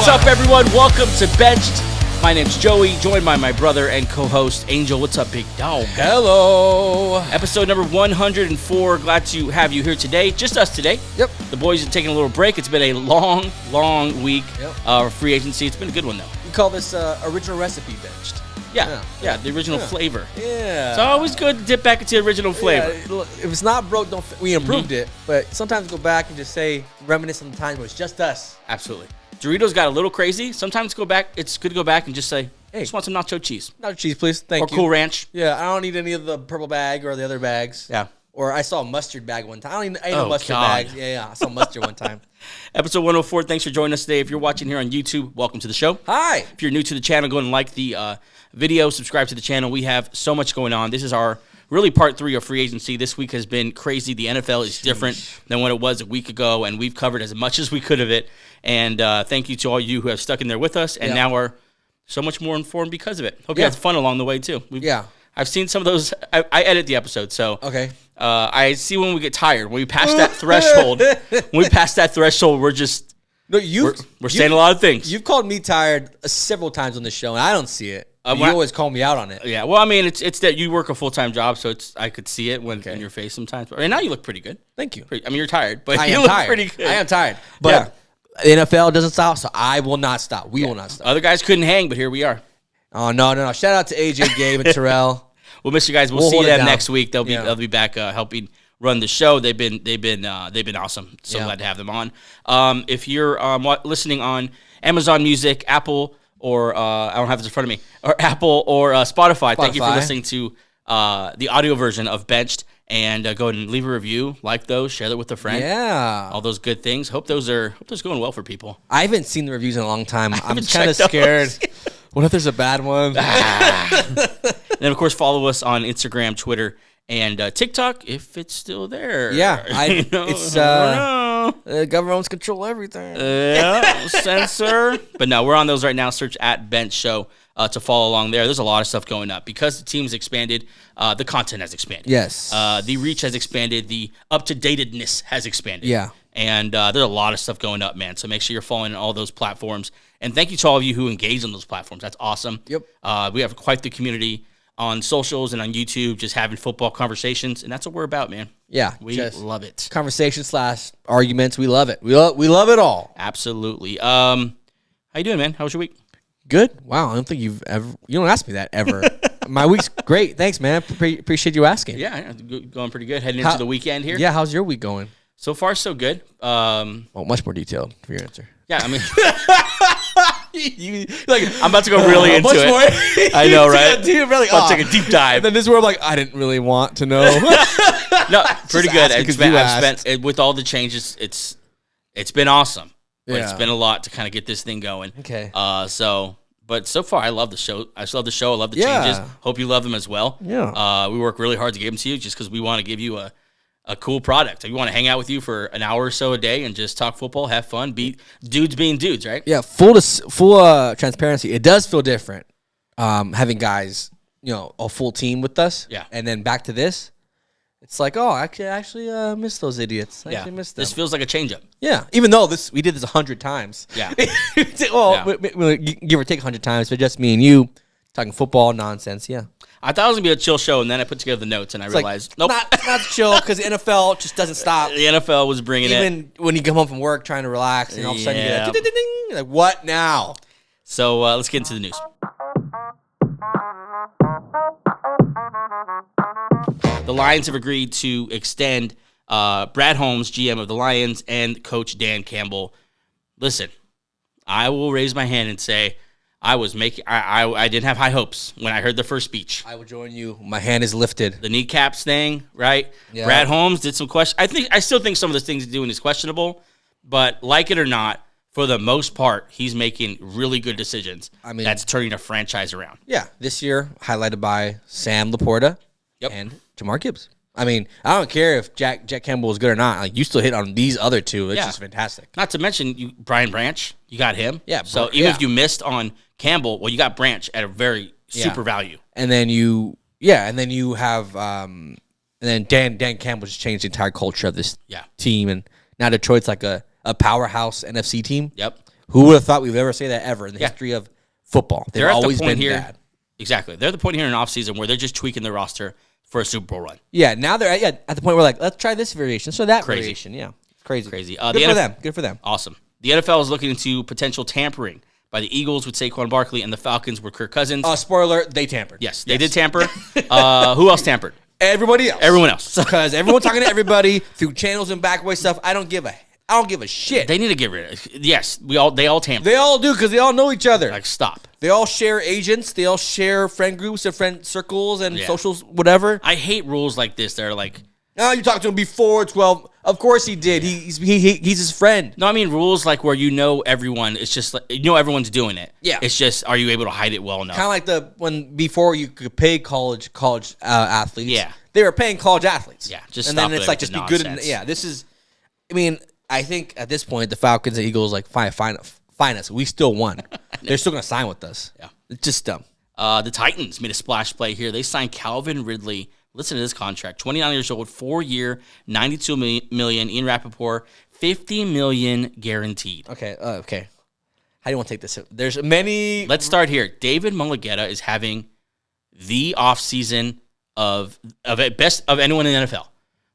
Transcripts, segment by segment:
What's up, everyone? Welcome to Benched. My name's Joey, joined by my brother and co-host Angel. What's up, big dog? Hello. Episode number 104. Glad to have you here today. Just us today. Yep. The boys are taking a little break. It's been a long week of free agency. It's been a good one, though. We call this original recipe benched. Yeah, the original flavor. Yeah. It's always good to dip back into the original flavor. Yeah, if it's not broke, we improved it. But sometimes go back and just say, reminisce on the time where it's just us. Absolutely. Doritos got a little crazy. Sometimes it's good to go back and just say, hey, just want some nacho cheese. Nacho cheese, please. Thank you. Or Cool Ranch. Yeah, I don't need any of the purple bag or the other bags. Yeah. Or I saw a mustard bag one time. I don't need any mustard bags. Yeah, I saw mustard one time. Episode 104, thanks for joining us today. If you're watching here on YouTube, welcome to the show. Hi. If you're new to the channel, go and like the video, subscribe to the channel. We have so much going on. This is our really part 3 of free agency. This week has been crazy. The NFL is different than what it was a week ago, and we've covered as much as we could of it. And thank you to all you who have stuck in there with us and now are so much more informed because of it. Hope you had fun along the way, too. I've seen some of those. I edit the episode, so I see when we get tired. When we pass that threshold, we're saying a lot of things. You've called me tired several times on the show, and I don't see it. You always call me out on it. Yeah, well, I mean, it's that you work a full-time job, so I could see it in your face sometimes. And now you look pretty good. Thank you. I mean, you're tired, but you look pretty good. I am tired. But the NFL doesn't stop, so I will not stop. We will not stop. Other guys couldn't hang, but here we are. Oh, no. Shout out to AJ, Gabe, and Terrell. We'll miss you guys. We'll see them next week. They'll be back helping run the show. They've been awesome. So glad to have them on. If you're listening on Amazon Music, Apple, or I don't have this in front of me, or Apple or Spotify. Thank you for listening to the audio version of Benched. And go ahead and leave a review, like those, share that with a friend. Yeah, all those good things. Hope those going well for people. I haven't seen the reviews in a long time. I'm kind of scared. What if there's a bad one? And then, of course, follow us on Instagram, Twitter, and TikTok if it's still there. Yeah, it's the government owns control everything. Censor. But no, we're on those right now. Search at Bench Show to follow along there. There's a lot of stuff going up because the team's expanded. The content has expanded. Yes. The reach has expanded. The up-to-datedness has expanded. Yeah. And there's a lot of stuff going up, man. So make sure you're following all those platforms. And thank you to all of you who engage on those platforms. That's awesome. Yep. We have quite the community on socials and on YouTube, just having football conversations, and that's what we're about, man. Yeah, we love it. Conversation/arguments, we love it. We love it all. Absolutely. How you doing, man? How was your week? Good. Wow, I don't think you don't ask me that ever. My week's great. Thanks, man. Appreciate you asking. Yeah, going pretty good. Heading into the weekend here. Yeah, how's your week going? So far, so good. Well, much more detailed for your answer. Yeah, I mean, I'm about to go really into it. More. I know, right? Dude, really, I'll take a deep dive. And then this is where I'm like, I didn't really want to know. No, pretty good. I've spent with all the changes. It's been awesome. But it's been a lot to kind of get this thing going. Okay. But so far, I love the show. I love the show. I love the changes. Hope you love them as well. Yeah. We work really hard to give them to you just because we want to give you a cool product. We want to hang out with you for an hour or so a day and just talk football, have fun, be dudes being dudes, right? Yeah, full transparency. It does feel different having guys, a full team with us. Yeah. And then back to this. It's like, oh, I actually miss those idiots. I actually miss them. This feels like a change-up. Yeah, even though we did this 100 times. Yeah. Give or take 100 times, but just me and you talking football nonsense, yeah. I thought it was going to be a chill show, and then I put together the notes, and I realized, nope. Not chill, because the NFL just doesn't stop. The NFL was bringing it. Even when you come home from work trying to relax, and all of a sudden you get ding, like, what now? So let's get into the news. The Lions have agreed to extend Brad Holmes, GM of the Lions, and Coach Dan Campbell. Listen, I will raise my hand and say I didn't have high hopes when I heard the first speech. I will join you. My hand is lifted. The kneecaps thing, right? Yeah. Brad Holmes did some question. I still think some of the things he's doing is questionable, but like it or not, for the most part, he's making really good decisions. I mean, that's turning a franchise around. Yeah, this year highlighted by Sam Laporta and Jamar Gibbs. I mean, I don't care if Jack Campbell is good or not. Like, you still hit on these other two. It's just fantastic. Not to mention Brian Branch. You got him. Yeah. So even if you missed on Campbell, well, you got Branch at a very super value. And then you have and then Dan Campbell just changed the entire culture of this team, and now Detroit's like a powerhouse NFC team. Yep. Who would have thought we would ever say that ever in the history of football? They've always been bad. Exactly. They're the point here in offseason where they're just tweaking their roster for a Super Bowl run. Yeah, now they're at the point where like, let's try this variation, so that variation. Yeah, it's crazy. Crazy. Good for them. Awesome. The NFL is looking into potential tampering by the Eagles with Saquon Barkley and the Falcons with Kirk Cousins. Spoiler, they tampered. Yes, they did tamper. Who else tampered? Everybody else. Everyone else. Because everyone talking to everybody through channels and backway stuff. I don't give a shit. They need to get rid of it. Yes, they all tamper. They all do because they all know each other. Like, stop. They all share agents. They all share friend groups and friend circles and socials, whatever. I hate rules like this. They're like, no, you talked to him before 12. Of course he did. He's his friend. No, I mean rules like where everyone. It's just like, everyone's doing it. Yeah. It's just, are you able to hide it well enough? Kind of like when before you could pay college athletes. Yeah. They were paying college athletes. Yeah. Just and stop then it's like just be good. This is. I mean, I think at this point the Falcons and Eagles like fine us. We still won. They're still gonna sign with us. Yeah. It's just dumb. The Titans made a splash play here. They signed Calvin Ridley. Listen to this contract. 29 years old, 4-year, $92 million. Ian Rappaport, $50 million guaranteed. Okay. How do you want to take this? There's many. Let's start here. David Mulligetta is having the offseason of anyone in the NFL.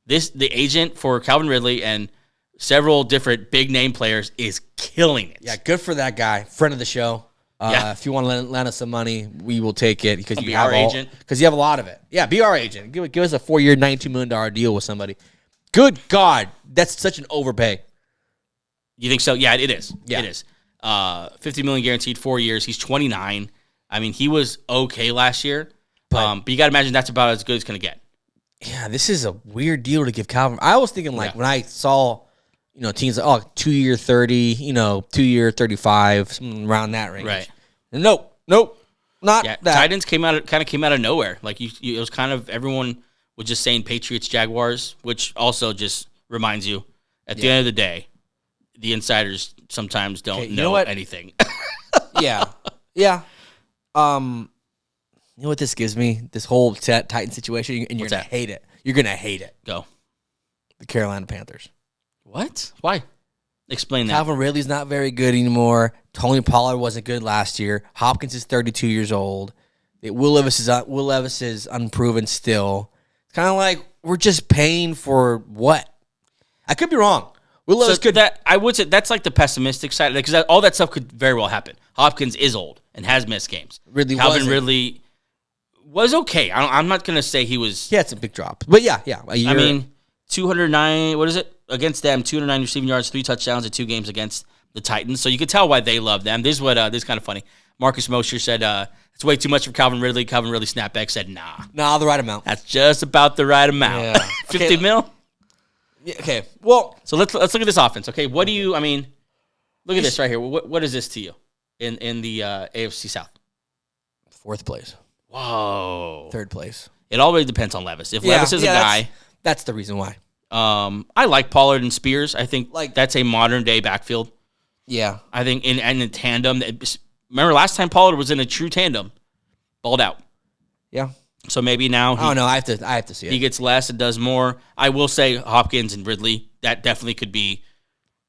The agent for Calvin Ridley and several different big name players is killing it. Yeah, good for that guy. Friend of the show. If you want to lend us some money, we will take it because you have a lot of it. Yeah, be our agent. Give us a 4-year, $92 million deal with somebody. Good God, that's such an overpay. You think so? Yeah, it is. Yeah. It is. $50 million guaranteed, 4 years. He's 29. I mean, he was okay last year, but you got to imagine that's about as good as it's going to get. Yeah, this is a weird deal to give Calvin. I was thinking when I saw, teams like 2-year 30, 2-year 35, something around that range. Right. Nope, not that. Titans came out of nowhere. Like it was kind of everyone was just saying Patriots, Jaguars, which also just reminds you at the end of the day, the insiders sometimes don't know anything. Yeah. You know what this gives me? This whole Titan situation, and you're going to hate it. You're going to hate it. Go. The Carolina Panthers. What? Why? Explain that. Calvin Ridley's not very good anymore. Tony Pollard wasn't good last year. Hopkins is 32 years old. Will Levis is unproven still. It's kind of like we're just paying for what? I could be wrong. I would say that's like the pessimistic side because all that stuff could very well happen. Hopkins is old and has missed games. Calvin Ridley was okay. I'm not going to say he was. He had some big drops. But yeah. I mean, 209, what is it? Against them, 209 receiving yards, 3 touchdowns in 2 games against the Titans. So you could tell why they love them. This is kind of funny. Marcus Mosher said, it's way too much for Calvin Ridley. Calvin Ridley snapped back, said, nah. The right amount. That's just about the right amount. Yeah. 50 mil? Yeah, okay. Well, so let's look at this offense. Okay, what do you, look at this right here. What is this to you in the AFC South? 4th place. Whoa. 3rd place. It always depends on Levis. If Levis is a guy. That's the reason why. I like Pollard and Spears. I think that's a modern day backfield. Yeah. I think in tandem. Remember last time Pollard was in a true tandem, balled out. Yeah. So maybe now I don't know. I have to see it. He gets less and does more. I will say Hopkins and Ridley, that definitely could be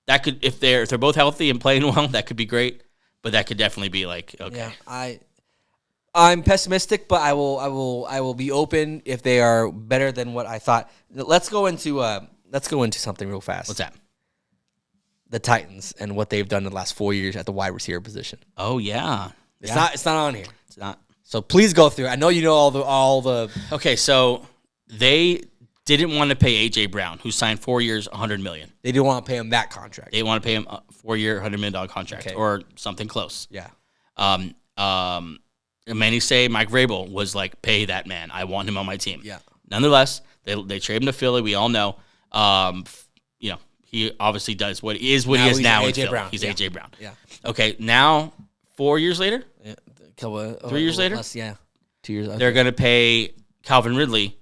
if they're both healthy and playing well, that could be great. But that could definitely be like, okay. Yeah, I'm pessimistic, but I will be open if they are better than what I thought. Let's go into something real fast. What's that? The Titans and what they've done in the last 4 years at the wide receiver position. Oh yeah. It's not on here. It's not. So please go through. I know you know all the Okay, so they didn't want to pay AJ Brown, who signed 4 years, $100 million. They didn't want to pay him that contract. They want to pay him a 4-year, $100 million contract or something close. Yeah. Many say Mike Vrabel was like, pay that man. I want him on my team. Yeah. Nonetheless, they trade him to Philly. We all know. He obviously does what he is now in Philly. Brown. He's AJ Brown. Yeah. Okay, now 4 years later? Yeah. 3 years later? 2 years. Okay. They're going to pay Calvin Ridley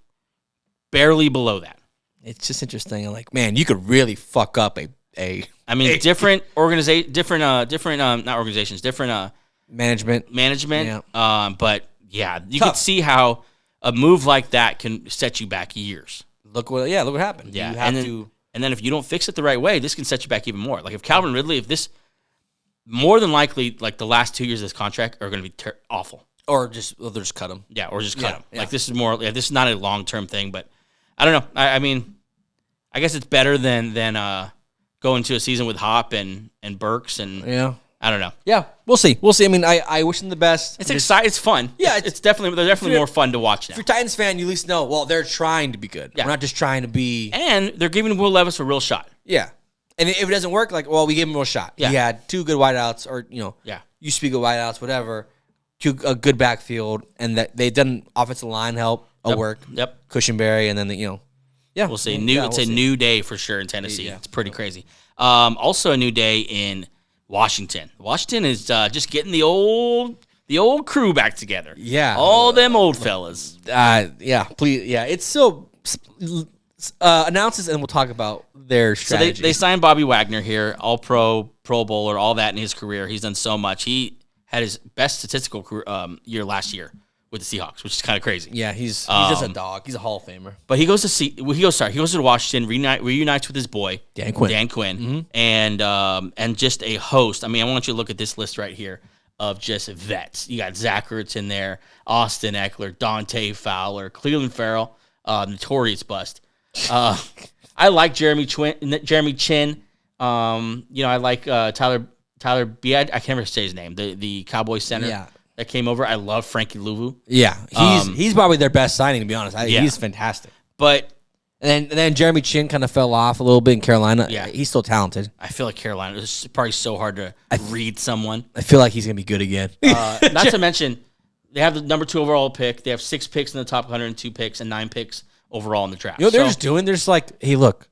barely below that. It's just interesting. I'm like, man, you could really fuck up different management. Yeah. But yeah, you can see how a move like that can set you back years. Look what happened. Yeah, and then if you don't fix it the right way, this can set you back even more. Like if Calvin Ridley, if this more than likely, like the last 2 years of this contract are going to be awful. Or they'll just cut him. Yeah, or just cut him. Yeah. Like this is more. Yeah, this is not a long-term thing, but I don't know. I mean, I guess it's better than going to a season with Hop and Burks and I don't know. Yeah, we'll see. I mean, I wish them the best. It's exciting. It's fun. Yeah, it's definitely they're definitely more fun to watch now. If you're a Titans fan, you at least know. Well, they're trying to be good. Yeah. We're not just trying to be. And they're giving Will Levis a real shot. Yeah, and if it doesn't work, we gave him a real shot. Yeah. He had 2 good wideouts, or used to be good wideouts, whatever. A good backfield, and that they've done offensive line help, work. Yep. Cushionberry, and then we'll see. It's a new day for sure in Tennessee. Yeah. It's pretty crazy. Also a new day in Washington. Washington is just getting the old crew back together. Yeah, all them old fellas. Please. Yeah, it's still announces, and we'll talk about their strategy. So they signed Bobby Wagner here, all pro bowler, all that in his career. He's done so much. He had his best statistical year last year with the Seahawks, which is kind of crazy. Yeah, he's just a dog. He's a Hall of Famer. But he goes to Washington, reunites with his boy Dan Quinn, and just a host. I mean, I want you to look at this list right here of just vets. You got Zach Ertz in there, Austin Eckler, Dante Fowler, Cleveland Farrell, notorious bust. I like Jeremy Chin. I like Tyler B. I can't remember say his name. The Cowboys center. Yeah. That came over. I love Frankie Louvu. Yeah, he's probably their best signing, to be honest. He's fantastic. But and then Jeremy Chin kind of fell off a little bit in Carolina. Yeah, he's still talented. I feel like Carolina is probably so hard to read someone. I feel like he's gonna be good again. Not to mention, they have the number 2 overall pick. They have 6 picks in the top 102 picks and 9 picks overall in the draft. You know what they're just like, hey, look,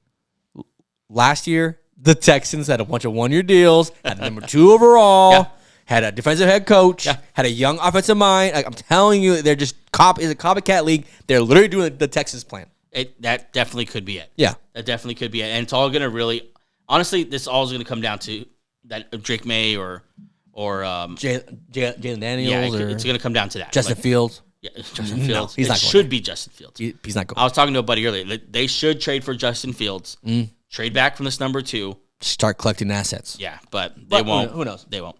last year the Texans had a bunch of 1-year deals, had number 2 overall. Yeah. Had a defensive head coach, had a young offensive mind. Like, I'm telling you, they're just is a copycat league. They're literally doing the Texans plan. That definitely could be it. Yeah. That definitely could be it. And it's all going to really, honestly, this all is going to come down to that Drake May or Jalen Daniels. Yeah, it's going to come down to that. Justin Fields. Yeah, Justin Fields. No, he's not going should be Justin Fields. He's not going. I was talking to a buddy earlier. They should trade for Justin Fields. Trade back from this number 2. Start collecting assets. Yeah, but they won't. Who knows? They won't.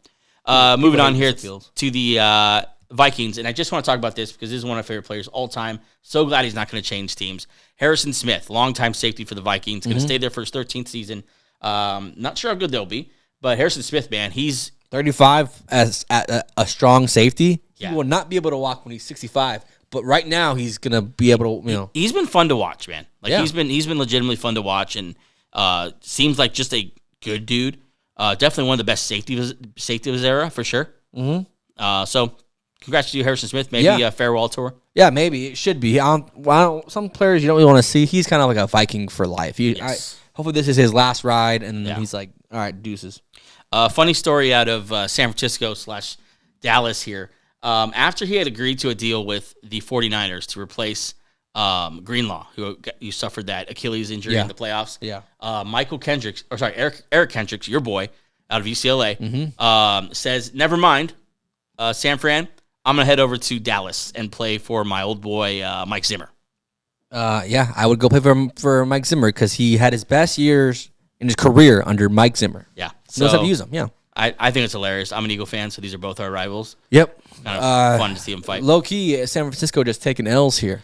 Moving on here to the Vikings, and I just want to talk about this because this is one of my favorite players all time. So glad he's not going to change teams. Harrison Smith, longtime safety for the Vikings, going to stay there for his 13th season. Not sure how good they'll be, but Harrison Smith, man, he's 35 as a strong safety. He will not be able to walk when he's 65, but right now he's going to be able to. He's been fun to watch, man. He's been legitimately fun to watch, and seems like just a good dude. Definitely one of the best safety of his era, for sure. So, congrats to you, Harrison Smith. Maybe a farewell tour. Yeah, maybe. It should be. Some players you don't really want to see. He's kind of like a Viking for life. Hopefully this is his last ride, and he's like, all right, deuces. Funny story out of San Francisco / Dallas here. After he had agreed to a deal with the 49ers to replace Greenlaw, who suffered that Achilles injury in the playoffs. Yeah. Eric Kendricks, your boy out of UCLA, says, never mind, San Fran, I'm going to head over to Dallas and play for my old boy, Mike Zimmer. I would go play for Mike Zimmer because he had his best years in his career under Mike Zimmer. Yeah. He knows how to use him, yeah. I think it's hilarious. I'm an Eagle fan, so these are both our rivals. Yep. Kind of fun to see them fight. Low-key, San Francisco just taking L's here.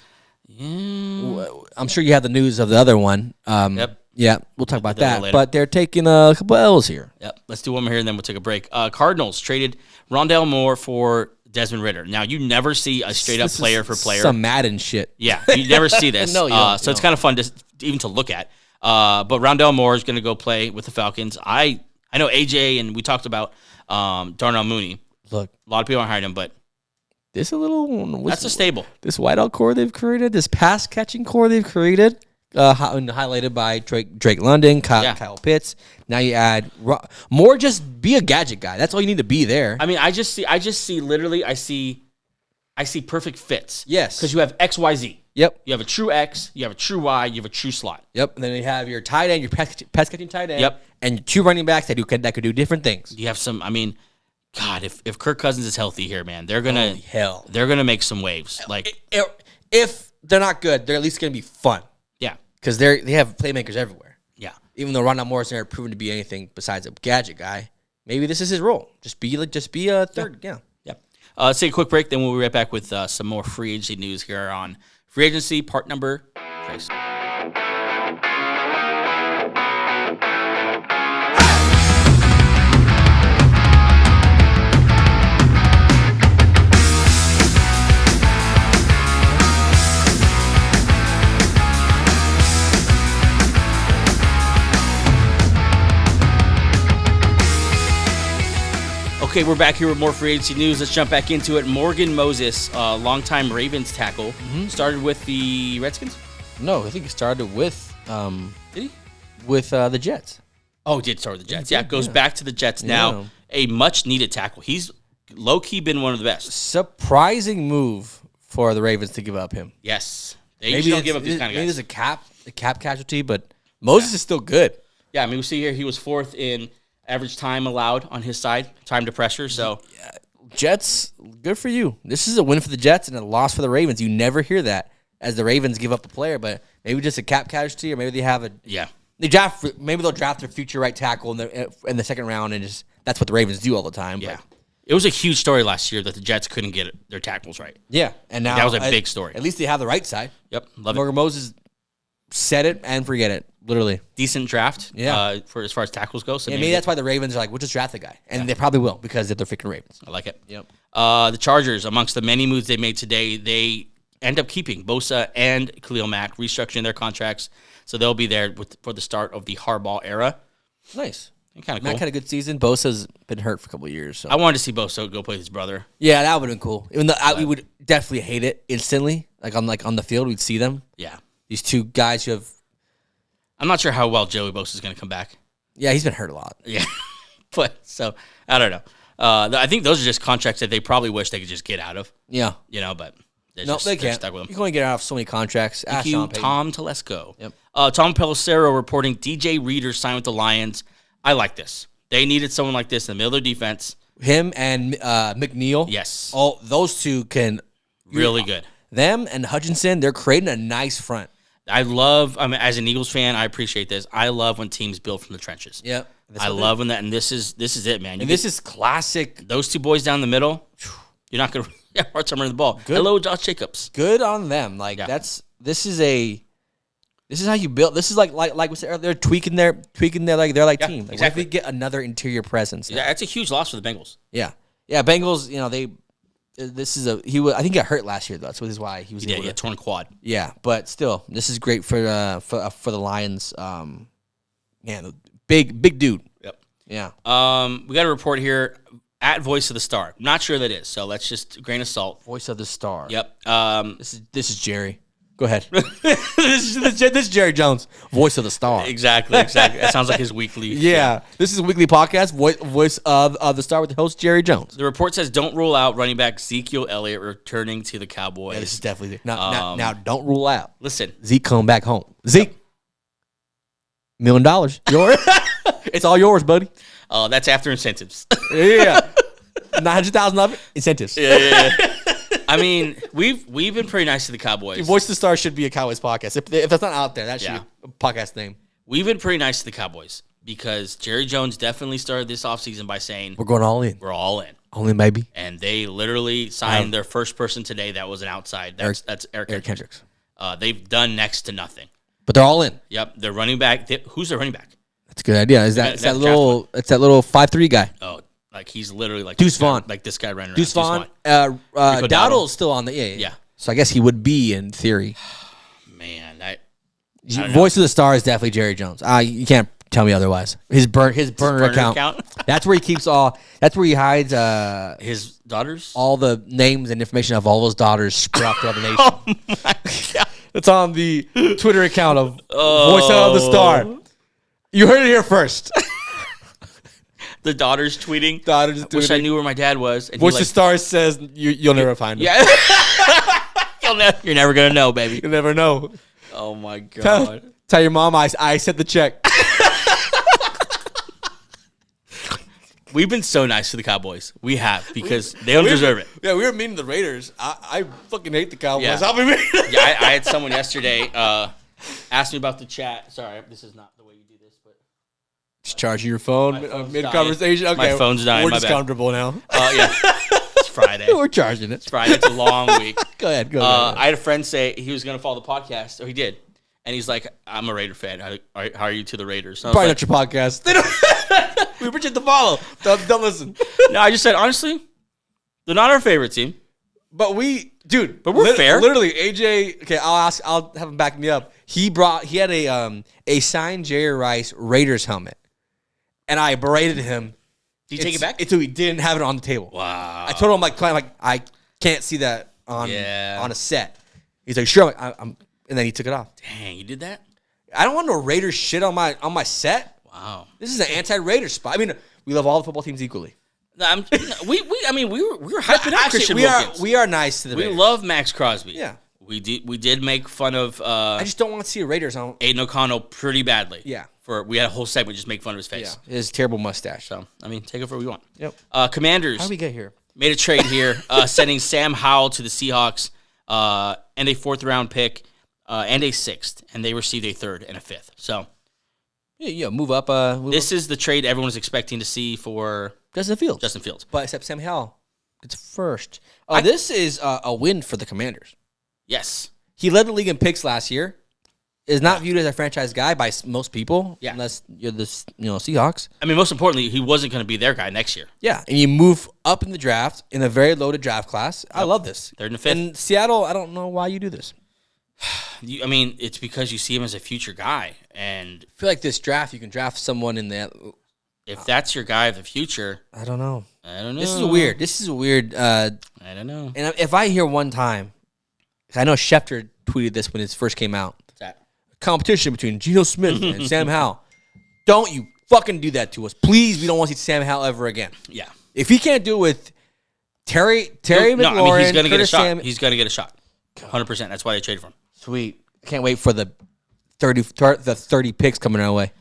I'm sure you have the news of the other one. Yep. Yeah, we'll talk about that. But they're taking a couple L's here. Yep. Let's do one more here, and then we'll take a break. Cardinals traded Rondale Moore for Desmond Ridder. Now, you never see a straight-up player for player. Some Madden shit. Yeah, you never see this. No, so it's kind of fun even to look at. But Rondale Moore is going to go play with the Falcons. I know AJ, and we talked about Darnell Mooney. Look. A lot of people aren't hiring him, but that's a stable. This wideout core they've created, this pass catching core they've created, highlighted by Drake London, Kyle Pitts. Now you add more. Just be a gadget guy. That's all you need to be there. I mean, I just see literally. I see perfect fits. Yes, because you have X, Y, Z. Yep. You have a true X. You have a true Y. You have a true slot. Yep. And then you have your tight end, your pass catching tight end. Yep. And 2 running backs that could do different things. You have some. I mean, God, if Kirk Cousins is healthy here, man, they're gonna make some waves. Like if they're not good, they're at least gonna be fun. Yeah, because they have playmakers everywhere. Yeah, even though Rondale Moore's never proven to be anything besides a gadget guy, maybe this is his role. Just be a third. Yeah. Let's take a quick break, then we'll be right back with some more free agency news here on Free Agency, part number 6. Okay, we're back here with more free agency news. Let's jump back into it. Morgan Moses, longtime Ravens tackle, started with the Redskins? No, I think he started with Did he? With the Jets. Oh, did start with the Jets. Yeah, goes back to the Jets now. A much-needed tackle. He's low-key been one of the best. Surprising move for the Ravens to give up him. Yes. They usually don't give up these kind of guys. Maybe there's a cap casualty, but Moses is still good. Yeah, I mean, we see here he was 4th in average time allowed on his side, time to pressure. So, Jets, good for you. This is a win for the Jets and a loss for the Ravens. You never hear that as the Ravens give up a player, but maybe just a cap casualty, or maybe they have maybe they'll draft their future right tackle in the second round, and that's what the Ravens do all the time. Yeah, but. It was a huge story last year that the Jets couldn't get their tackles right. Yeah, and now that was a big story. At least they have the right side. Yep, love Morgan Moses, set it and forget it. Literally. Decent draft for as far as tackles go. So maybe that's why the Ravens are like, we'll just draft the guy. And they probably will because they're freaking Ravens. I like it. Yep. The Chargers, amongst the many moves they made today, they end up keeping Bosa and Khalil Mack, restructuring their contracts. So they'll be there for the start of the Harbaugh era. Nice. Kind of cool. Mack had a good season. Bosa's been hurt for a couple of years. So. I wanted to see Bosa go play with his brother. Yeah, that would have been cool. Even though we would definitely hate it instantly. Like on the field, we'd see them. Yeah. These two guys who have... I'm not sure how well Joey Bosa is going to come back. Yeah, he's been hurt a lot. Yeah. But, so, I don't know. I think those are just contracts that they probably wish they could just get out of. Yeah. But they can't. Stuck with them. You can only get out of so many contracts. Thank you, Tom Telesco. Yep. Tom Pelissero reporting DJ Reader signed with the Lions. I like this. They needed someone like this in the middle of their defense. Him and McNeil. Yes. Oh, those two can... Really good. Them and Hutchinson, they're creating a nice front. As an Eagles fan, I appreciate this. I love when teams build from the trenches. Yep. I love when that, and this is it, man. This is classic. Those two boys down the middle, you're not going to have a hard time running the ball. Good. Hello, Josh Jacobs. Good on them. This is how you build. This is like we said earlier, they're tweaking their team. Like, exactly. What if we get another interior presence? Yeah, that's a huge loss for the Bengals. Yeah. Bengals. I think he got hurt last year though. That's why he was. Yeah, torn quad. Yeah, but still, this is great for the Lions. Big dude. Yep. Yeah. We got a report here at Voice of the Star. Not sure that is, so let's just grain of salt. Voice of the Star. Yep. This is Jerry. Go ahead. this is Jerry Jones, Voice of the Star. Exactly. That sounds like his weekly. Yeah, this is a weekly podcast, Voice of the Star with the host Jerry Jones. The report says don't rule out running back Ezekiel Elliott returning to the Cowboys. Yeah, this is definitely now. Don't rule out. Listen, Zeke coming back home. Zeke, $1 million. Yours. It's all yours, buddy. That's after incentives. Yeah, $900,000 of it incentives. Yeah. I mean, we've been pretty nice to the Cowboys. Voice of the Star should be a Cowboys podcast. If that's not out there, that should be a podcast name. We've been pretty nice to the Cowboys because Jerry Jones definitely started this offseason by saying, we're going all in. We're all in. Only maybe. And they literally signed their first person today that was an outside. That's Eric Kendricks. They've done next to nothing. But they're all in. Yep. They're running back. Who's their running back? That's a good idea. It's that little 5'3" guy. Oh, like he's literally like Deuce Vaughn. Like this guy running around. Deuce Vaughn. Dowdle's still on the yeah. So I guess he would be in theory. Man, Voice of the Star is definitely Jerry Jones. You can't tell me otherwise. His burner account. That's where he keeps all. That's where he hides his daughters. All the names and information of all those daughters spread out throughout the nation. Oh my God. It's on the Twitter account of Voice of the Star. You heard it here first. The daughter's tweeting. I wish I knew where my dad was. And Voice of Star says you'll never find him. Yeah. You're never gonna know, baby. You'll never know. Oh my God. Tell your mom I sent the check. We've been so nice to the Cowboys. We have because they don't deserve it. Yeah, we were mean to the Raiders. I fucking hate the Cowboys. Yeah. I'll be mean. I had someone yesterday ask me about the chat. Sorry, this is not the way you do this, but Just charging your phone mid-conversation? Okay, My phone's dying. We're My just bad. comfortable now. Yeah. It's Friday. We're charging it. It's Friday. It's a long week. Go ahead. I had a friend say he was going to follow the podcast, or he did. And he's like, I'm a Raider fan. How are you to the Raiders? So Probably not your podcast. They don't. We appreciate the follow. Don't listen. No, I just said, honestly, they're not our favorite team. But we're fair. Literally, AJ. Okay, I'll have him back me up. He had a signed Jerry Rice Raiders helmet, and I berated him. Did you take it back? Until he didn't have it on the table. Wow. I told him I can't see that on a set. He's like, sure. I'm, and then he took it off. Dang, you did that? I don't want no Raiders shit on my set. Wow. This is an anti-Raiders spot. I mean, we love all the football teams equally. We were hyping up Christian Wilkins. We are nice to the We Raiders. love Max Crosby. Yeah. We did make fun of I just don't want to see a Raiders on. Aiden O'Connell pretty badly. Yeah. We had a whole segment just make fun of his face. Yeah. His terrible mustache. So, I mean, take it for what we want. Yep. Commanders. How did we get here? Made a trade here, sending Sam Howell to the Seahawks and a 4th-round pick and a 6th, and they received a 3rd and a 5th. So, Yeah, move up. this is the trade everyone was expecting to see for Justin Fields. But except Sam Howell, it's first. This is a win for the Commanders. Yes. He led the league in picks last year. Is not viewed as a franchise guy by most people, unless you're the Seahawks. I mean, most importantly, he wasn't going to be their guy next year. Yeah, and you move up in the draft in a very loaded draft class. I love this. 3rd and 5th. And Seattle, I don't know why you do this. I mean, it's because you see him as a future guy, and I feel like this draft, you can draft someone in that. if that's your guy of the future, I don't know. This is weird. I don't know. And if I hear one time, 'cause I know Schefter tweeted this when it first came out. What's that? Competition between Geno Smith and Sam Howell. Don't you fucking do that to us. Please, we don't want to see Sam Howell ever again. Yeah. If he can't do it with Terry McLaurin, No, I mean, he's going to get a Curtis shot. Sam- He's going to get a shot. 100%. That's why they traded for him. Sweet. I can't wait for the 30 picks coming our way.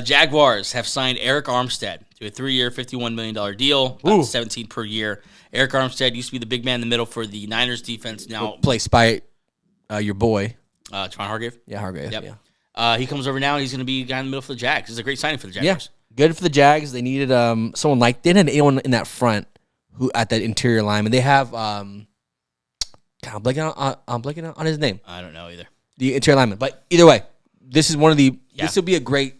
Jaguars have signed Arik Armstead to a 3-year, $51 million deal, about 17 per year. Arik Armstead used to be the big man in the middle for the Niners defense. Now, Placed by your boy. Tron Hargrave. Yeah, Hargrave. Yep. Yeah. He comes over now, and he's going to be a guy in the middle for the Jags. This is a great signing for the Yeah. Jaguars. Good for the Jags. They needed someone like they didn't have anyone in that front who at that interior lineman. They have I'm blanking on his name. I don't know either. The interior lineman. But either way, this is one of the this will be a great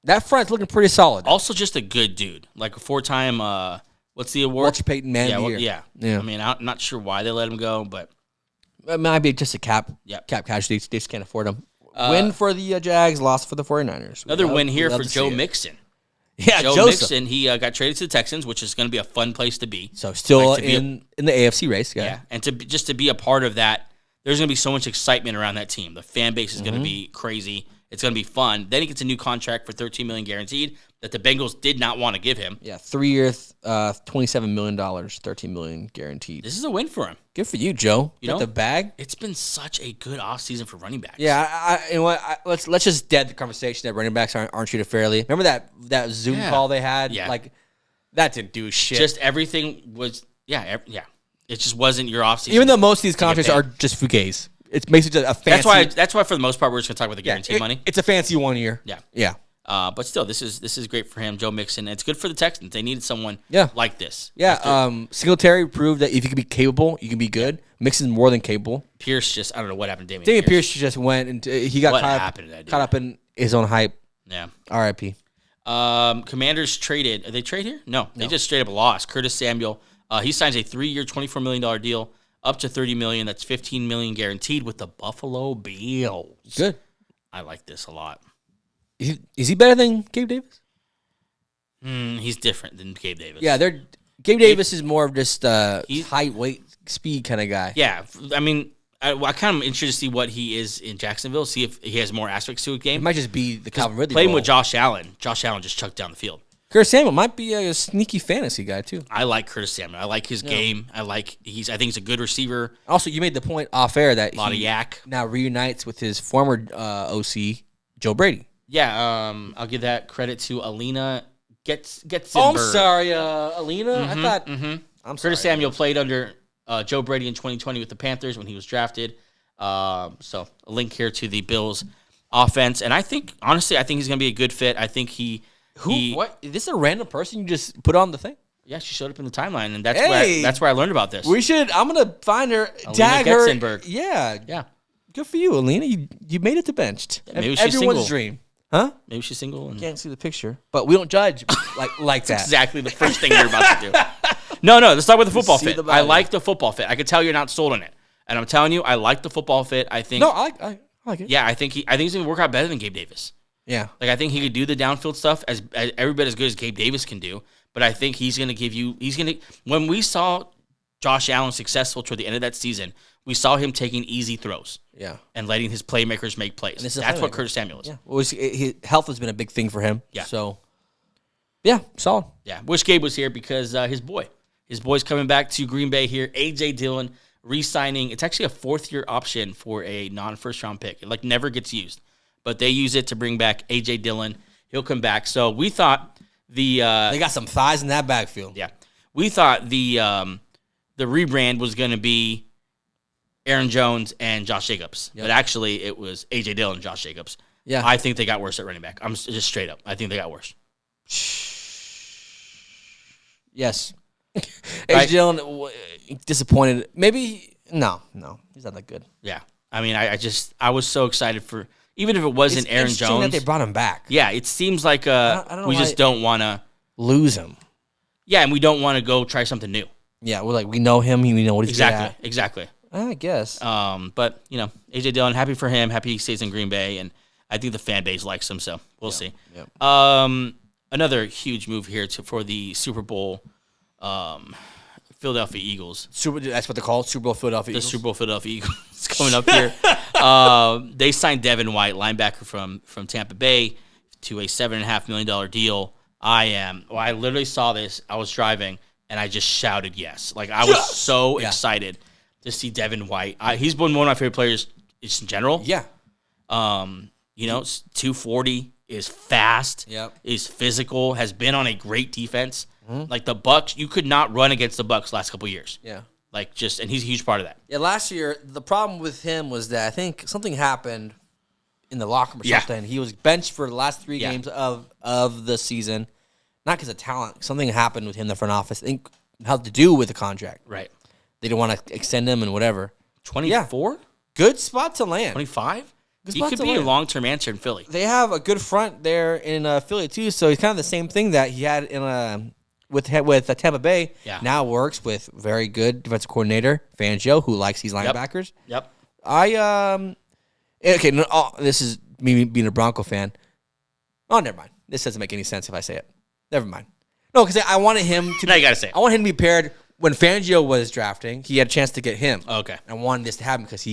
that front's looking pretty solid. Also, just a good dude, like a 4-time. What's the award? Walter Payton Man of the Year. Yeah. I mean, I'm not sure why they let him go, but it might be just a cap casualty. They just can't afford him. Win for the Jags, loss for the 49ers. Another win here for Joe Mixon. Yeah, Joe Mixon, he got traded to the Texans, which is going to be a fun place to be. So still in the AFC race. Yeah. And to be a part of that, there's going to be so much excitement around that team. The fan base is going to be crazy. It's going to be fun. Then he gets a new contract for $13 million guaranteed that the Bengals did not want to give him. Yeah, 3 years, $27 million, $13 million guaranteed. This is a win for him. Good for you, Joe. You got the bag. It's been such a good offseason for running backs. Yeah, you know what? Let's just dead the conversation that running backs aren't treated fairly. Remember that Zoom call they had? Yeah. Like, that didn't do shit. Just everything was, yeah. It just wasn't your offseason. Even though most of these contracts are just fugazi. It's basically just a fancy. That's why for the most part we're just gonna talk about the guaranteed money. It's a fancy 1 year. Yeah. But still, this is great for him, Joe Mixon. It's good for the Texans. They needed someone like this. Yeah. Singletary proved that if you can be capable, you can be good. Mixon's more than capable. Pierce just, I don't know what happened to Damian Pierce just went and he got caught up in his own hype. Yeah. R.I.P. Commanders traded. Did they trade here? No. They just straight up lost. Curtis Samuel. He signs a 3-year, $24 million deal. Up to $30 million. That's $15 million guaranteed with the Buffalo Bills. Good. I like this a lot. Is he better than Gabe Davis? He's different than Gabe Davis. Yeah, Gabe Davis is more of just height, weight, speed kind of guy. Yeah, I mean, I kind of interested to see what he is in Jacksonville. See if he has more aspects to a game. It might just be the Calvin Ridley. Playing role. with Josh Allen. Josh Allen just chucked down the field. Curtis Samuel might be a sneaky fantasy guy too. I like Curtis Samuel. I like his game. I think he's a good receiver. Also, you made the point off air that a lot of yak now reunites with his former OC Joe Brady. Yeah, I'll give that credit to Alina Getzenberg. Oh, I'm sorry, Alina. I thought. I'm sorry. Curtis Samuel played under Joe Brady in 2020 with the Panthers when he was drafted. So a link here to the Bills offense, and honestly, I think he's going to be a good fit. I think he Who? What? Is this a random person you just put on the thing? Yeah, she showed up in the timeline, and that's where I learned about this. I'm gonna find her, tag her. Yeah. Good for you, Alina. You made it to benched. Yeah, maybe she's everyone's single. dream, huh? Maybe she's single. And Can't see the picture, but we don't judge like that. Exactly the first thing you're about to do. No. Let's start with the football fit. I like the football fit. I could tell you're not sold on it, and I'm telling you, I like the football fit. I think. No, I like it. Yeah, I think he's gonna work out better than Gabe Davis. Yeah. Like, I think he could do the downfield stuff as every bit as good as Gabe Davis can do. But I think when we saw Josh Allen successful toward the end of that season, we saw him taking easy throws. Yeah. And letting his playmakers make plays. That's what Curtis Samuel is. Yeah. Well, his health has been a big thing for him. Yeah. So, yeah, solid. Yeah. Wish Gabe was here because his boy's coming back to Green Bay here. AJ Dillon re-signing. It's actually a 4th-year option for a non-first-round pick. It, never gets used. But they use it to bring back AJ Dillon. He'll come back. So we thought they got some thighs in that backfield. Yeah, we thought the rebrand was going to be Aaron Jones and Josh Jacobs, but actually it was AJ Dillon and Josh Jacobs. Yeah, I think they got worse at running back. I'm just straight up. I think they got worse. Yes, AJ Dillon disappointed. Maybe no, he's not that good. Yeah, I mean, I was so excited for. Even if it wasn't Aaron Jones, that they brought him back. Yeah, it seems like we just don't want to lose him. Yeah, and we don't want to go try something new. Yeah, we know him. We know what he's good at. Exactly. I guess. But AJ Dillon, happy for him. Happy he stays in Green Bay, and I think the fan base likes him. So we'll see. Yep. Another huge move here for the Super Bowl. Philadelphia Eagles. That's what they're called, Super Bowl Philadelphia Eagles? The Super Bowl Philadelphia Eagles coming up here. They signed Devin White, linebacker from Tampa Bay, to a $7.5 million deal. I literally saw this. I was driving, and I just shouted yes. I was so excited to see Devin White. He's been one of my favorite players just in general. Yeah. 240, is fast, is physical, has been on a great defense. Mm-hmm. The Bucs, you could not run against the Bucs last couple of years. Yeah. And he's a huge part of that. Yeah, last year, the problem with him was that I think something happened in the locker room or something. He was benched for the last 3 games of the season. Not because of talent. Something happened with him in the front office. I think it had to do with the contract. Right. They didn't want to extend him and whatever. 24? Good spot to land. 25? He could be a long-term answer in Philly. They have a good front there in Philly, too, so he's kind of the same thing that he had in with Tampa Bay. Yeah. Now works with very good defensive coordinator, Fangio, who likes these linebackers. Yep. This is me being a Bronco fan. Oh, never mind. This doesn't make any sense if I say it. Never mind. No, because I wanted him to. Now you got to say it. I want him to be paired. When Fangio was drafting, he had a chance to get him. Okay. I wanted this to happen because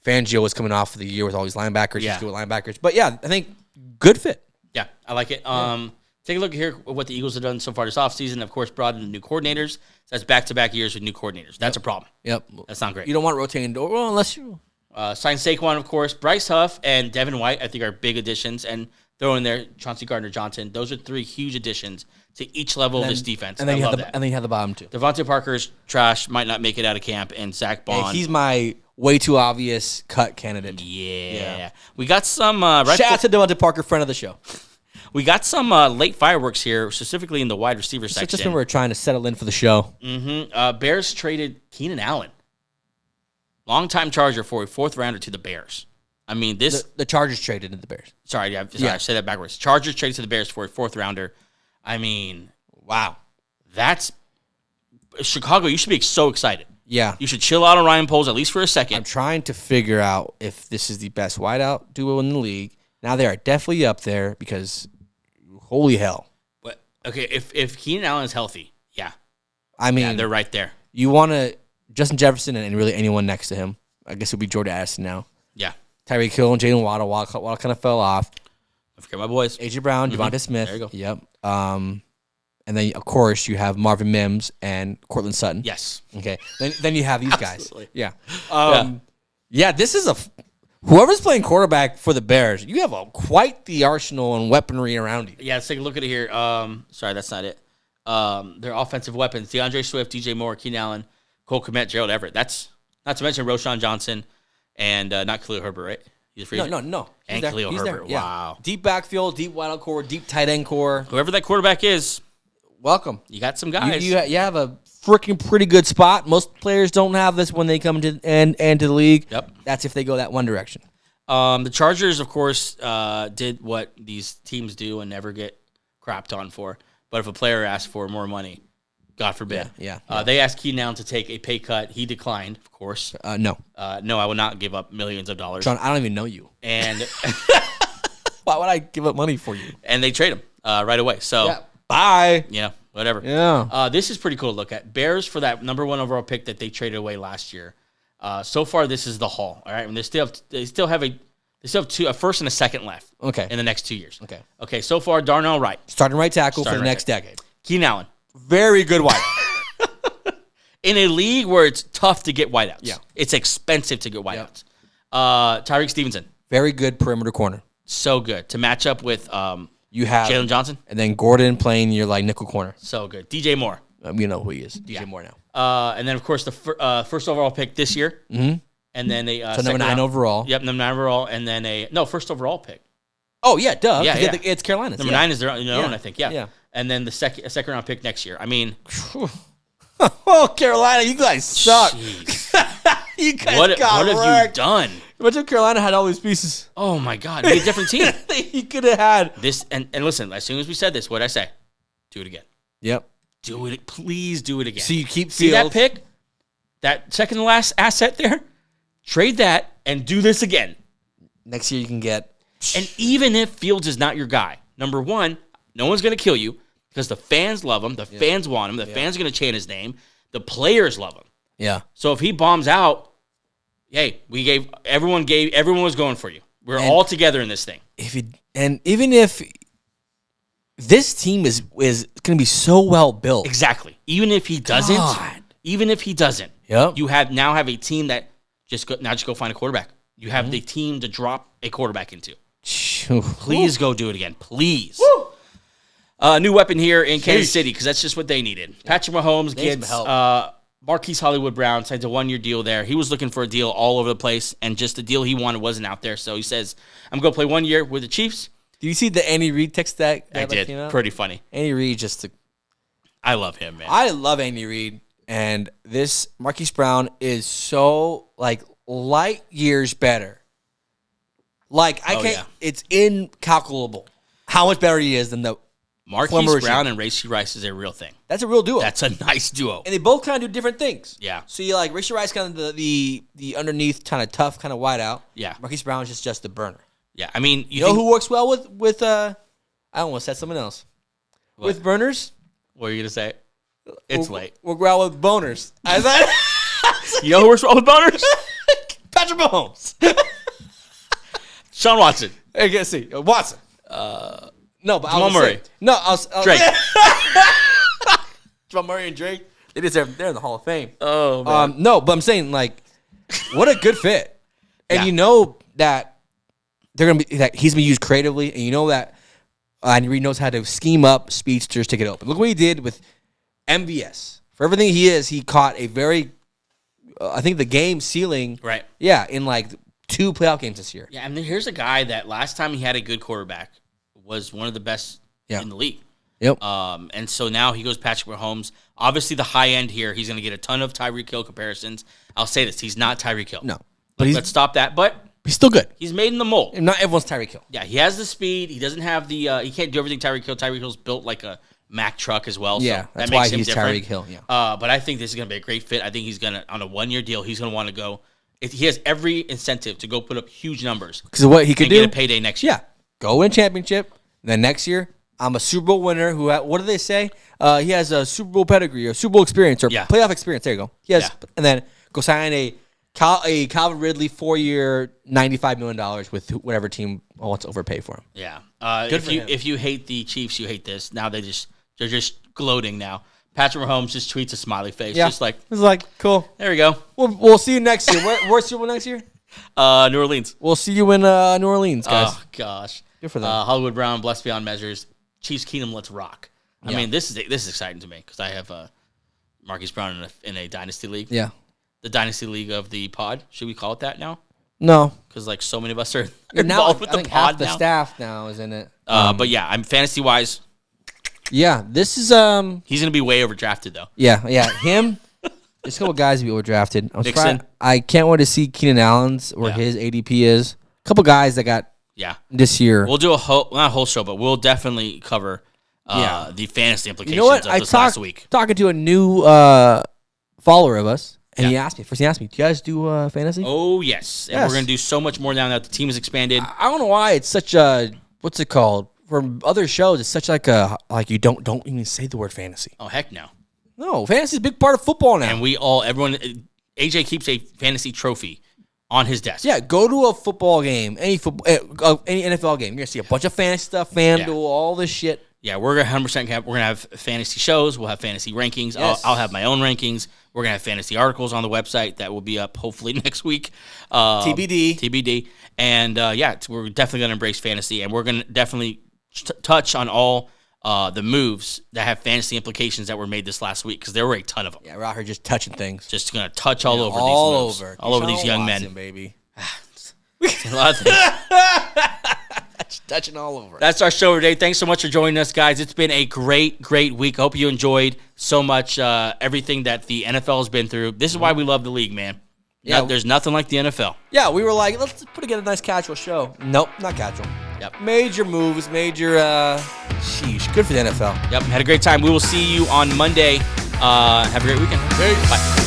Fangio was coming off of the year with all these linebackers. Yeah. He's good with linebackers. But yeah, I think good fit. Yeah, I like it. Take a look here at what the Eagles have done so far this offseason. Of course, brought in new coordinators. So that's back-to-back years with new coordinators. That's a problem. Yep. That's not great. You don't want rotating door, well, unless you... Sign Saquon, of course. Bryce Huff and Devin White, I think, are big additions. And throw in there Chauncey Gardner-Johnson. Those are 3 huge additions to each level of this defense. And then you have the bottom 2. Devontae Parker's trash, might not make it out of camp, and Zach Bond. Hey, he's my way too obvious cut candidate. Yeah. We got some... Shout out to Devontae Parker, friend of the show. We got some late fireworks here, specifically in the wide receiver section. Just when we're trying to settle in for the show. Mm-hmm. Bears traded Keenan Allen, longtime Charger, for a 4th rounder to the Bears. I mean, the Chargers traded to the Bears. Sorry, I said that backwards. Chargers traded to the Bears for a 4th rounder. I mean, wow, that's Chicago. You should be so excited. Yeah, you should chill out on Ryan Poles at least for a second. I'm trying to figure out if this is the best wideout duo in the league. Now they are definitely up there because. Holy hell. But okay, if Keenan Allen is healthy, I mean, they're right there. You want to Justin Jefferson and really anyone next to him. I guess it would be Jordan Addison now. Yeah. Tyreek Hill and Jalen Waddle kind of fell off. Don't forget my boys. AJ Brown, Devonta Smith. There you go. Yep. And then of course you have Marvin Mims and Cortland Sutton. Yes. Okay. Then you have these Absolutely. guys. Yeah. This is whoever's playing quarterback for the Bears, you have quite the arsenal and weaponry around you. Yeah, let's take a look at it here. Sorry, that's not it. Their offensive weapons: DeAndre Swift, DJ Moore, Keenan Allen, Cole Kmet, Gerald Everett. That's not to mention Roshan Johnson and not Khalil Herbert, right? He's a free agent? No. And Khalil Herbert. Yeah. Wow. Deep backfield, deep wideout core, deep tight end core. Whoever that quarterback is, Welcome. you got some guys. You have a freaking pretty good spot. Most players don't have this when they come to and to the league. Yep. That's if they go that one direction. The Chargers, of course, did what these teams do and never get crapped on for. But if a player asks for more money, God forbid. Yeah. They asked Keenan Allen to take a pay cut. He declined, of course. No. No, I will not give up millions of dollars. John, I don't even know you. And Why would I give up money for you? and they trade him right away. So, Bye. whatever. Yeah. This is pretty cool to look at. Bears for that number 1 overall pick that they traded away last year. So far, this is the haul. All right, and they still have a first and a second left. Okay. In the next 2 years. Okay. So far, Darnell Wright, Starting right tackle for Starting the right next decade. Keenan Allen. Very good wide. In a league where it's tough to get wideouts. Yeah. It's expensive to get wideouts. Tyreek Stevenson. Very good perimeter corner. So good. To match up with You have Jalen Johnson. and then Gordon playing your like nickel corner. So good. DJ Moore. You know who he is. DJ Moore now. And then, of course, the first overall pick this year. Mm-hmm. And then a So number 9 overall. Yep, number 9 overall. And then first overall pick. Oh yeah, duh. Yeah, 'Cause yeah. It's Carolina's. Number 9 is their own, Yeah. I think. Yeah. Yeah. And then the second round pick next year. I mean, Oh, Carolina, you guys suck. jeez. You guys What got have wrecked. you done? Imagine if Carolina had all these pieces. Oh, my God. Be a different team. You could have had. This and listen, as soon as we said this, what did I say? Do it again. Yep. Do it. Please do it again. So you keep See that Fields. pick? That second to last asset there? Trade that and do this again. Next year you can get. And even if Fields is not your guy, number 1, no one's going to kill you because the fans love him. The fans want him. The fans are going to chant his name. The players love him. Yeah. So if he bombs out, hey, everyone was going for you. We're all together in this thing. Even if this team is going to be so well built. Exactly. Even if he doesn't, Yep. you now have a team that just go find a quarterback. You have the team to drop a quarterback into. Please go do it again. Please. New weapon here in Kansas City because that's just what they needed. Patrick Mahomes gets Marquise Hollywood Brown signs a 1-year deal there. He was looking for a deal all over the place, and just the deal he wanted wasn't out there. So he says, I'm going to play 1 year with the Chiefs. Do you see the Andy Reid text that I did. came out? Pretty funny. Andy Reid I love him, man. I love Andy Reid, and this Marquise Brown is so light years better. It's incalculable how much better he is than the Marquise Brown and Rashee Rice is a real thing. That's a real duo. That's a nice duo. And they both kind of do different things. Yeah. So you Rashee Rice kind of the underneath kind of tough kind of wide out. Yeah. Marquise Brown is just the burner. Yeah. I mean, you know who works well with I almost said someone else. What? With burners? What are you gonna say? It's late. Work well with boners. I said. You know who works well with boners? Patrick Mahomes. Sean Watson. I guess see Watson. No, but Jamal Murray. Drake. Jamal Murray and Drake. They're in the Hall of Fame. Oh man. No, but I'm saying what a good fit. And Yeah. you know that he's been used creatively, and you know that Andy Reid knows how to scheme up speedsters to get open. Look what he did with MVS. For everything he caught a very, I think the game ceiling. Right. Yeah, in 2 playoff games this year. Yeah, I mean, here's a guy that last time he had a good quarterback was one of the best in the league. Yep. And so now he goes Patrick Mahomes. Obviously, the high end here, he's going to get a ton of Tyreek Hill comparisons. I'll say this: he's not Tyreek Hill. No, but let's stop that. But he's still good. He's made in the mold. And not everyone's Tyreek Hill. Yeah, he has the speed. He doesn't have the. He can't do everything Tyreek Hill. Tyreek Hill's built like a Mack truck as well. Yeah, so that's that makes why him he's different. Tyreek Hill. Yeah. But I think this is going to be a great fit. I think he's going to on a 1-year deal. He's going to want to go. He has every incentive to go put up huge numbers. Because what he could do, get a payday next year. Yeah, go win championship. Then next year, I'm a Super Bowl winner. What do they say? He has a Super Bowl pedigree or Super Bowl experience or playoff experience. There you go. He has, and then go sign a Calvin Ridley 4-year, $95 million with whatever team wants to overpay for him. Yeah. Him. If you hate the Chiefs, you hate this. Now they're just gloating now. Patrick Mahomes just tweets a smiley face. Yeah. Just like, it's cool. There we go. We'll see you next year. Where's Super Bowl next year? New Orleans. We'll see you in New Orleans, guys. Oh, gosh. Good for them. Hollywood Brown, blessed beyond measures. Chiefs Kingdom, let's rock. I mean, this is exciting to me because I have Marquise Brown in a dynasty league. Yeah. The dynasty league of the pod. Should we call it that now? No. Because like so many of us are Now, involved with I the think pod half the now. staff now is in it. But yeah, I'm fantasy-wise, Yeah, this is he's going to be way overdrafted, though. Yeah, him. There's a couple guys to be overdrafted. Mixon. I can't wait to see Keenan Allen's where his ADP is. A couple guys that got this year. We'll do not a whole show, but we'll definitely cover the fantasy implications You know what? of this last week. Talking to a new follower of us, and he asked me, do you guys do fantasy? Oh, yes. And we're going to do so much more now that the team is expanded. I don't know why it's such a, what's it called? From other shows, it's such like you don't even say the word fantasy. Oh, heck no. No, fantasy is a big part of football now. And AJ keeps a fantasy trophy on his desk. Yeah, go to a football game, any NFL game. You're going to see a bunch of fantasy stuff, FanDuel, all this shit. Yeah, we're 100% we're going to have fantasy shows. We'll have fantasy rankings. Yes. I'll have my own rankings. We're going to have fantasy articles on the website that will be up hopefully next week. TBD. And we're definitely going to embrace fantasy, and we're going to definitely touch on all the moves that have fantasy implications that were made this last week, because there were a ton of them. Yeah, we're out here just touching things. Just going to touch all over these moves. All over these young men. Baby. A lot of things. Touching all over. That's our show today. Thanks so much for joining us, guys. It's been a great week. I hope you enjoyed so much everything that the NFL has been through. This is why we love the league, man. Yeah, there's nothing like the NFL. Yeah, we were like, let's put together a nice casual show. Nope, not casual. Yep. Major moves, sheesh. Good for the NFL. Yep, had a great time. We will see you on Monday. Have a great weekend. Peace. Bye.